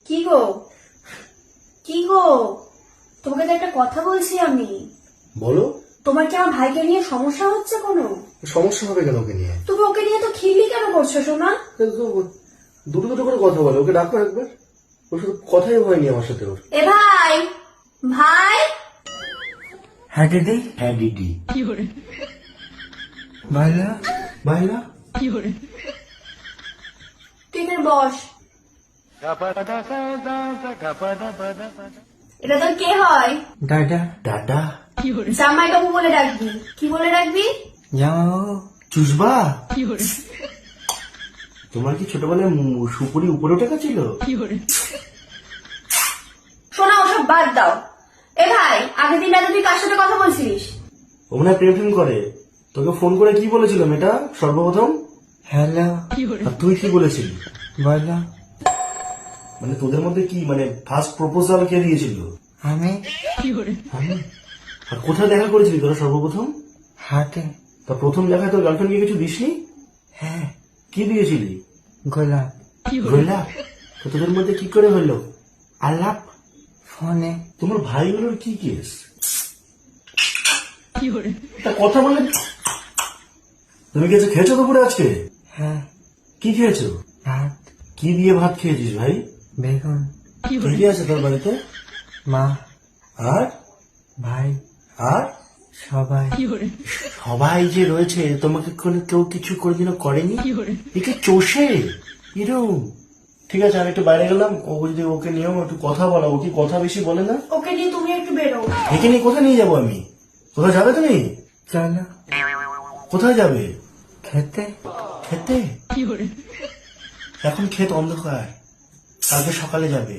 কি গো কি গো, তোমাকে তো একটা কথা বলছি আমি। বলো। তোমার কি আমার ভাইকে নিয়ে সমস্যা হচ্ছে কোনো? সমস্যা হবে কেন ওকে নিয়ে? তুমি ওকে নিয়ে তো খিল্লি কেন করছো সোনা? দুটো দুটো করে কথা বলো, ওকে ডাকো একবার। ওর সাথে কথাই হয়নি আমার সাথে ওর। এ ভাই, ভাই। হ্যাঁ দিদি। হ্যাঁ দিদি। ভাইলা ভাইলা তুই এখানে বস। এটা তোর কে হয়? দাদা। দাদা। জামাই বাবু বলে ডাকবি। কি বলে ডাকবি? জামাইবাবু। চুষবা। তোমার কি ছোটবেলায় সুপুরি উপরে উঠে গেছিল? শোনা, ওসব বাদ দাও। এ ভাই, আগের দিন রাতে তুই কার সাথে কথা বলছিস? ও মনে হয় প্রেম প্রেম করে। তোকে ফোন করে কি বলেছিল মেয়েটা সর্বপ্রথম? হ্যালো। আর তুই কি বলেছিলি? বলো। মানে তোদের মধ্যে কি মানে ফার্স্ট প্রপোজাল কে দিয়েছিল? আমি। আমি? আর কোথায় দেখা করেছিলি তোরা সর্বপ্রথম? হাটে। তা প্রথম দেখায় তোর গার্লফ্রেন্ডকে কিছু দিসনি? হ্যাঁ। কি দিয়েছিলি? গোলাপ। গোলাপ? তো তোদের মধ্যে কি করে হলো আলাপ? ফোনে। তোমার ভাইগুলোর কি কেস? তা কথা বলে। তুমি কিছু খেয়েছো দুপুরে আজকে? হ্যাঁ। কি খেয়েছো? ভাত। কি দিয়ে ভাত খেয়েছিস ভাই? বেগুন। কি আছে তোর বাড়িতে? মা। আর ভাই। আর সবাই। সবাই যে রয়েছে তোমাকে কেউ কিছু কোনোদিনও করেনি? একে চষে এরম। ঠিক আছে, আমি একটু বাইরে গেলাম। ও যদি ওকে নিয়েও একটু কথা বলা, ও কি কথা বেশি বলে না? ওকে নিয়ে তুমি একটু বেরো। একে নিয়ে কোথায় নিয়ে যাবো আমি? কোথায় যাবে তুমি? চলো। কোথায় যাবে? খেতে। খেতে? এখন ক্ষেত অন্ধকার, কালকে সকালে যাবে।